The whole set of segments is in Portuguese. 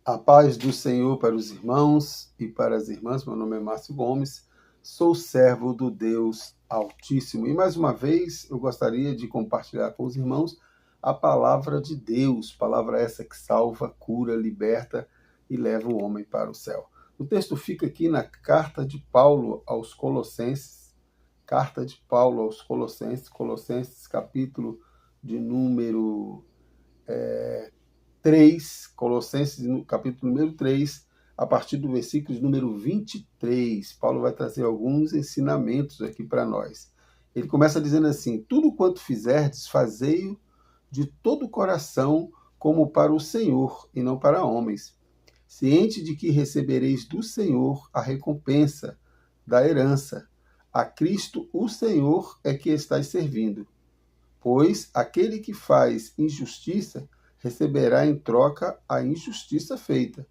A paz do Senhor para os irmãos e para as irmãs. Meu nome é Márcio Gomes, sou servo do Deus Altíssimo. E mais uma vez eu gostaria de compartilhar com os irmãos a palavra de Deus, palavra essa que salva, cura, liberta e leva o homem para o céu. O texto fica aqui na carta de Paulo aos Colossenses, Colossenses capítulo de número 3, Colossenses, no capítulo número 3, a partir do versículo de número 23. Paulo vai trazer alguns ensinamentos aqui para nós. Ele começa dizendo assim: tudo quanto fizerdes, fazei-o de todo o coração, como para o Senhor, e não para homens, ciente de que recebereis do Senhor a recompensa da herança. A Cristo, o Senhor, é que estáis servindo. Pois aquele que faz injustiça receberá em troca a injustiça feita.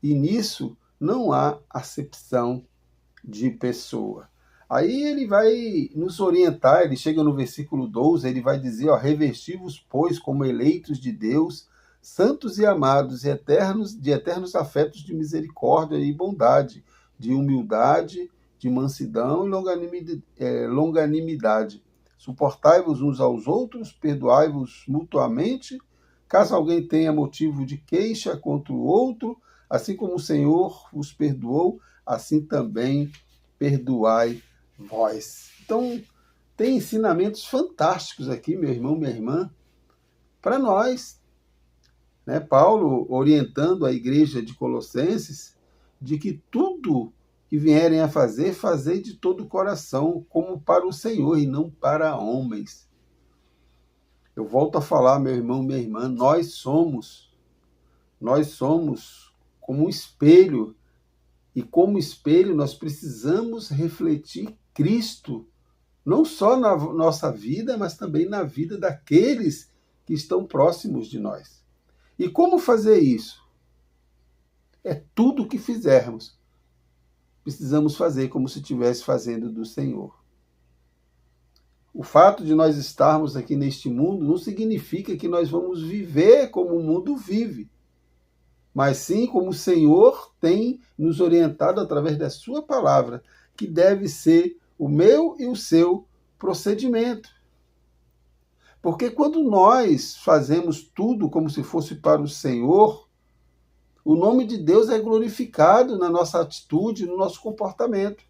E nisso não há acepção de pessoa. Aí ele vai nos orientar, ele chega no versículo 12, ele vai dizer, revesti-vos, pois, como eleitos de Deus, santos e amados, e de eternos afetos de misericórdia e bondade, de humildade, de mansidão e longanimidade. Suportai-vos uns aos outros, perdoai-vos mutuamente, caso alguém tenha motivo de queixa contra o outro, assim como o Senhor vos perdoou, assim também perdoai vós. Então, tem ensinamentos fantásticos aqui, meu irmão, minha irmã, para nós. Né? Paulo orientando a igreja de Colossenses de que tudo que vierem a fazer, fazei de todo o coração, como para o Senhor e não para homens. Eu volto a falar, meu irmão, minha irmã, nós somos como um espelho, e como espelho nós precisamos refletir Cristo, não só na nossa vida, mas também na vida daqueles que estão próximos de nós. E como fazer isso? É tudo o que fizermos. Precisamos fazer como se estivesse fazendo do Senhor. O fato de nós estarmos aqui neste mundo não significa que nós vamos viver como o mundo vive, mas sim como o Senhor tem nos orientado através da sua palavra, que deve ser o meu e o seu procedimento. Porque quando nós fazemos tudo como se fosse para o Senhor, o nome de Deus é glorificado na nossa atitude, no nosso comportamento.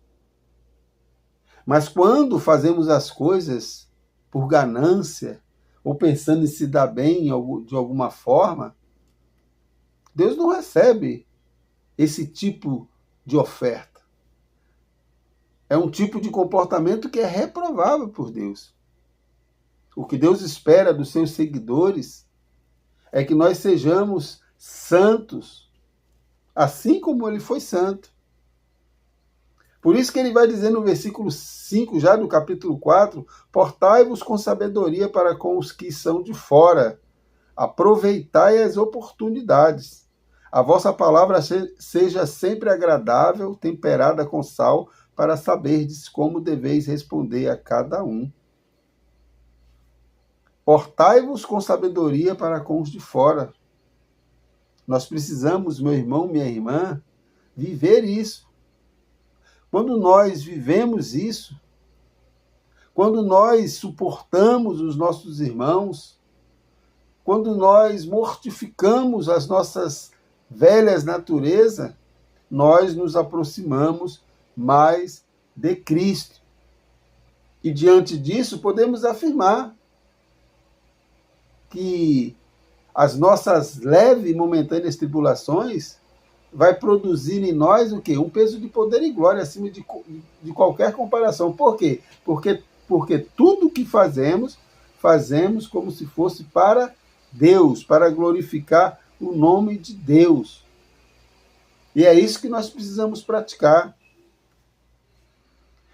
Mas quando fazemos as coisas por ganância, ou pensando em se dar bem de alguma forma, Deus não recebe esse tipo de oferta. É um tipo de comportamento que é reprovável por Deus. O que Deus espera dos seus seguidores é que nós sejamos santos, assim como ele foi santo. Por isso que ele vai dizer no versículo 5, já do capítulo 4, portai-vos com sabedoria para com os que são de fora, aproveitai as oportunidades. A vossa palavra seja sempre agradável, temperada com sal, para saberdes como deveis responder a cada um. Portai-vos com sabedoria para com os de fora. Nós precisamos, meu irmão, minha irmã, viver isso. Quando nós vivemos isso, quando nós suportamos os nossos irmãos, quando nós mortificamos as nossas velhas naturezas, nós nos aproximamos mais de Cristo. E diante disso, podemos afirmar que as nossas leves e momentâneas tribulações vai produzir em nós o quê? Um peso de poder e glória acima de qualquer comparação. Por quê? Porque tudo que fazemos como se fosse para Deus, para glorificar o nome de Deus. E é isso que nós precisamos praticar.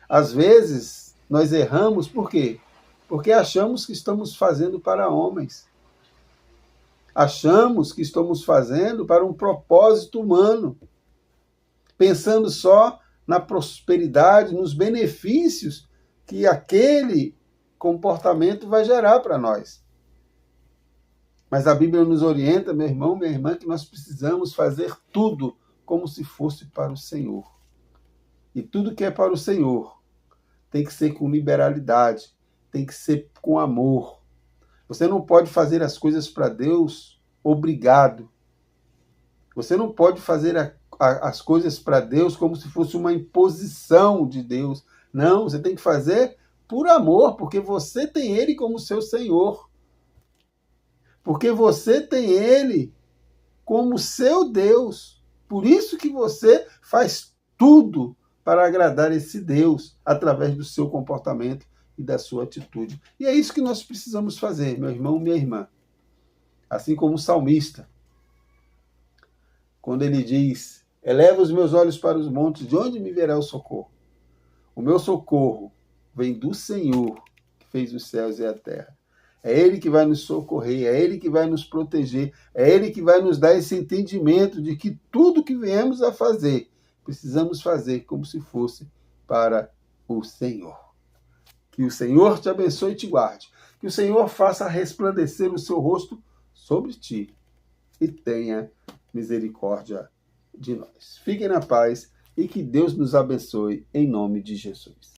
Às vezes, nós erramos, por quê? Porque achamos que estamos fazendo para homens. Achamos que estamos fazendo para um propósito humano, pensando só na prosperidade, nos benefícios que aquele comportamento vai gerar para nós. Mas a Bíblia nos orienta, meu irmão, minha irmã, que nós precisamos fazer tudo como se fosse para o Senhor. E tudo que é para o Senhor tem que ser com liberalidade, tem que ser com amor. Você não pode fazer as coisas para Deus obrigado. Você não pode fazer as coisas para Deus como se fosse uma imposição de Deus. Não, você tem que fazer por amor, porque você tem Ele como seu Senhor. Porque você tem Ele como seu Deus. Por isso que você faz tudo para agradar esse Deus através do seu comportamento e da sua atitude. E é isso que nós precisamos fazer, meu irmão, minha irmã. Assim como o salmista, quando ele diz: eleva os meus olhos para os montes, de onde me virá o socorro? O meu socorro vem do Senhor, que fez os céus e a terra. É Ele que vai nos socorrer, é Ele que vai nos proteger, é Ele que vai nos dar esse entendimento de que tudo que viemos a fazer, precisamos fazer como se fosse para o Senhor. Que o Senhor te abençoe e te guarde. Que o Senhor faça resplandecer o seu rosto sobre ti e tenha misericórdia de nós. Fiquem na paz e que Deus nos abençoe em nome de Jesus.